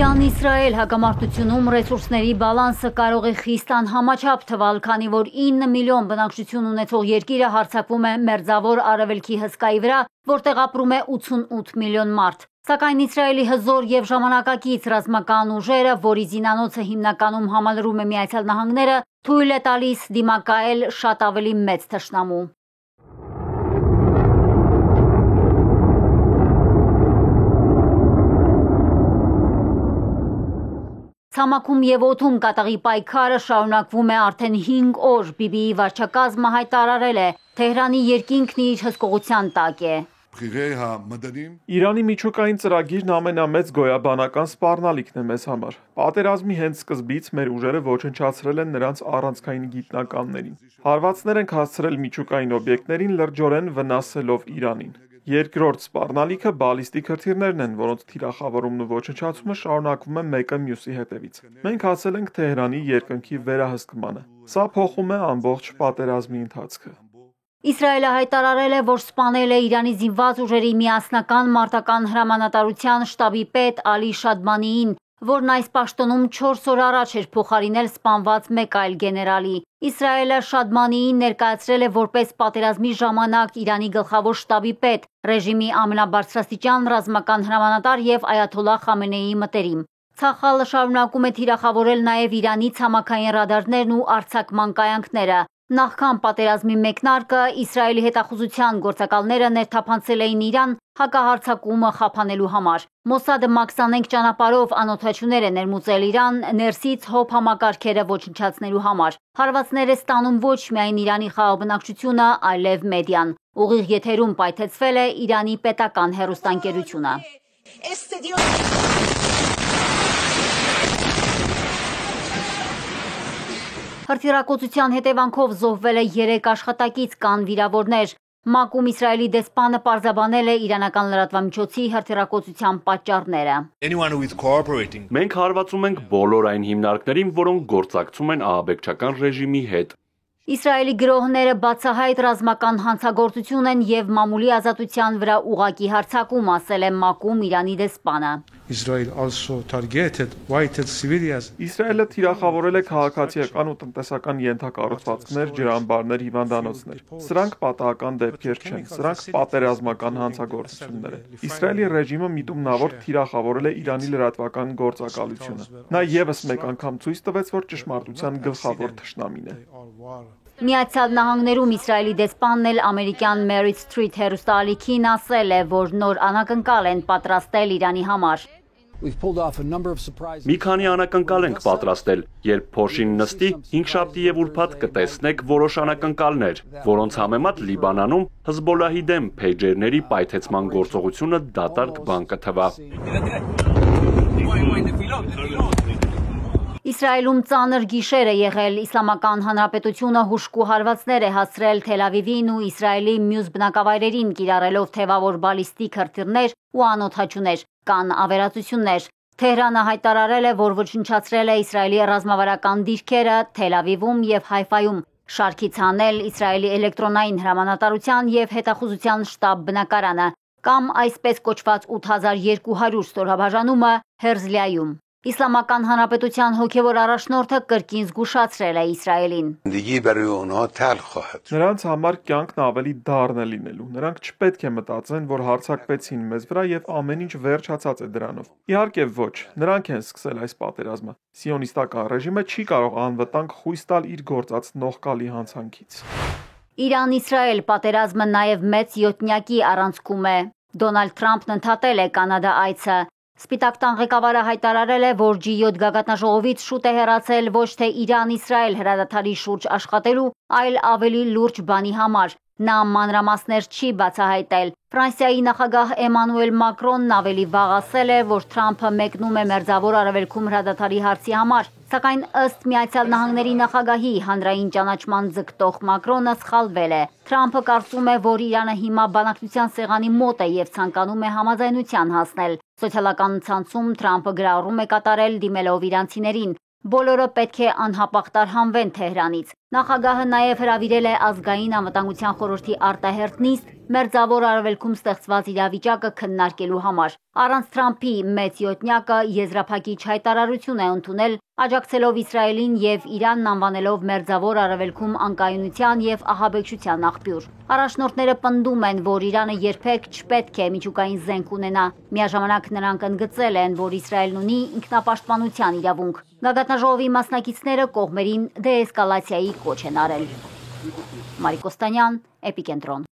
Իրան-Իսրայել հակամարտությունում ռեսուրսների բալանսը կարող է խիստ անհամաչափ թվալ, քանի որ 9 միլիոն բնակչություն ունեցող երկիրը հարձակվում է մերձավոր արևելքի հսկայի վրա, որտեղ ապրում է 88 միլիոն մարդ։ Սակայն Իսրայելի հզոր և ժամանակակից ռազմական ուժերը, որի զինանոցը հիմնականում համալրում է Միացյալ Նահանգները, թույլ է տալիս դիմակայել շատ ավելի մեծ թշնամու։ Ցամաքում և օդում կատաղի պայքարը շարունակվում է արդեն 5 օր, ԲԻԲԻ-ի վարչակազմը հայտարարել է, Թեհրանի երկինքն իր հսկողության տակ է։ Իրանի միջուկային ծրագիրն ամենամեծ գոյաբանական սպառնալիքն է մեզ համար։ Պատերազմի հենց սկզբից մեր ուժերը ոչնչացրել են նրանց առանցքային գիտնականներին։ Հարվածներ ենք հասցրել միջուկային օբյեկտներին, լրջորեն վնասելով Իրանին։ Երկրորդ սպառնալիքը բալիստիկ հրթիռներն են, որոնց թիրախավորումն ու ոչնչացումը շարունակվում է մեկը մյուսի հետևից։ Մենք հասել ենք Թեհրանի երկնքի վերահսկմանը։ Սա փոխում է ամբողջ պատերազմի ընթացքը։ Իսրայելը հայտարարել է, որ սպանել է Իրանի զինված ուժերի միասնական մարտական հրամանատարության շտաբի պետ Ալի Շադմանիին, որն այս պաշտոնում 4 օր առաջ էր փոխարինել սպանված մեկ այլ գեներալի։ Իսրայելը Շադմանիին ներկայացրել է որպես պատերազմի ժամանակ Իրանի գլխավոր շտաբի պետ, ռեժիմի ամենաբարձրաստիճան ռազմական հրամանատար և Այաթոլլահ Խամենեիի մտերիմ։ Ցախալը շարունակում է թիրախավորել նաև Իրանի ցամաքային ռադարներն ու արձակման կայանքները։ Նախքան պատերազմի մեկնարկը Իսրայելի հետախուզության գործակալները ներթափանցել էին Իրան հակահարձակումը խափանելու համար։ Մոսադը մաքսանենգ ճանապարհով անօդաչուներ է ներմուծել Իրան ներսից հոբ համակարգերը ոչնչացնելու համար։ Հարվածներ է ստանում ոչ միայն Իրանի խաղաղբնակչությունը, այլև մեդիան։ Ուղիղ եթերում պայթեցվել է Իրանի պետական հեռուստաընկերությունը։ Հրթիռակոծության հետևանքով զոհվել է 3 աշխատակից, կան վիրավորներ։ ՄԱԿ-ում Իսրայելի դեսպանը պարզաբանել է իրանական լրատվամիջոցի հրթիռակոծության պատճառները։ Մենք հարվածում ենք բոլոր այն հիմնարկներին, որոնք գործակցում են ահաբեկչական ռեժիմի հետ։ Իսրայելի գրոհները բացահայտ ռազմական հանցագործություն են և մամուլի ազատության վրա ուղղակի հարձակում, ասել է ՄԱԿ-ում Իրանի դեսպանը։ Իսրայելը թիրախավորել է քաղաքացիական ու տնտեսական ենթակառուցվածքներ, ջրամբարներ, հիվանդանոցներ։ Սրանք պատահական դեպքեր չեն, սրանք պատերազմական հանցագործություններ են։ Իսրայելի ռեժիմը միտումնավոր թիրախավորել է Իրանի լրատվական գործակալությունը։ Նա ևս մեկ անգամ ցույց տվեց, որ ճշմարտության գլխավոր թշնամին է։ Միացյալ Նահանգներում Իսրայելի դեսպանն էլ ամերիկյան Merit Street հեռուստաալիքին ասել է, որ նոր անակնկալ են պատրաստել Իրանի համար։ Մի քանի անակնկալ ենք պատրաստել, երբ փոշին նստի, հինգշաբթի և ուրբաթ կտեսնեք որոշ անակնկալներ, որոնց համեմատ Լիբանանում Հզբոլլահի դեմ փեյջերների պայթեցման գործողությունը դատարկ բան կթվա։ Իսրայելում ծանր գիշեր է եղել, Իսլամական Հանրապետությունը հուժկու հարվածներ է հասցրել Թել Ավիվին ու Իսրայելի մյուս բնակավայրերին, կիրառելով թևավոր բալիստիկ հրթիռներ ու անօդաչուներ, կան ավերածություններ։ Թեհրանը հայտարարել է, որ ոչնչացրել է Իսրայելի ռազմավարական դիրքերը Թել Ավիվում և Հայֆայում, շարքից հանել Իսրայելի էլեկտրոնային հրամանատարության և հետախուզության շտաբ բնակարանը, կամ այսպես կոչված 8200 ստորաբաժանումը Հերզլիայում։ Իսլամական Հանրապետության հոգևոր առաջնորդը կրկին զգուշացրել է Իսրայելին։ Նրանց համար կյանքն ավելի դառն է լինելու։ Նրանք չպետք է մտածեն, որ հարձակվեցին մեզ վրա և ամեն ինչ վերջացած է դրանով։ Իհարկե ոչ, նրանք են սկսել այս պատերազմը։ Սիոնիստական ռեժիմը չի կարող անվտանգ խույս տալ իր գործած նողկալի հանցանքից։ Իրան-Իսրայել պատերազմը նաև մեծ յոթնյակի առանցքում է։ Դոնալդ Թրամփն ընդհատել է Կանադա այցը։ Սպիտակ տան ղեկավարը հայտարարել է, որ G7 գագաթնաժողովից շուտ է հեռացել ոչ թե Իրան-Իսրայել հրադադարի շուրջ աշխատելու, այլ ավելի լուրջ բանի համար։ Նա մանրամասներ չի բացահայտել։ Ֆրանսիայի նախագահ Էմանուել Մակրոնն ավելի վաղ ասել է, որ Թրամփը մեկնում է Մերձավոր Արևելքում հրադադարի հարցի համար, սակայն ըստ Միացյալ Նահանգների նախագահի հանրային ճանաչման ձգտող Մակրոնը սխալվել է։ Թրամփը կարծում է, որ Իրանը հիմա բանակցության սեղանի մոտ է և ցանկանում է համաձայնության հասնել։ Սոցիալական ցանցում Թրամփը գրառում է կատարել դիմելով իրանցիներին։ Բոլորը պետք է անհապաղ տարհանվեն Թեհրանից։ Նախագահը նաև հրավիրել է Ազգային անվտանգության խորհրդի արտահերթ նիստ Մերձավոր Արևելքում ստեղծված իրավիճակը քննարկելու համար։ Առանց Թրամփի մեծ յոթնյակը եզրափակիչ հայտարարություն է ընդունել, աջակցելով Իսրայելին և Իրանն անվանելով Մերձավոր Արևելքում անկայունության և ահաբեկչության աղբյուր։ Առաջնորդները պնդում են, որ Իրանը երբեք չպետք է միջուկային զենք ունենա։ Միաժամանակ նրանք ընդգծել են, որ Իսրայելն ունի ինքնապաշտպանության իրավունք։ Գագաթնաժողովի մասնակիցները կողմերին դեէսկալացիայի կոչ են արել։ Մարիկ Կոստանյան, Էպիկենտրոն։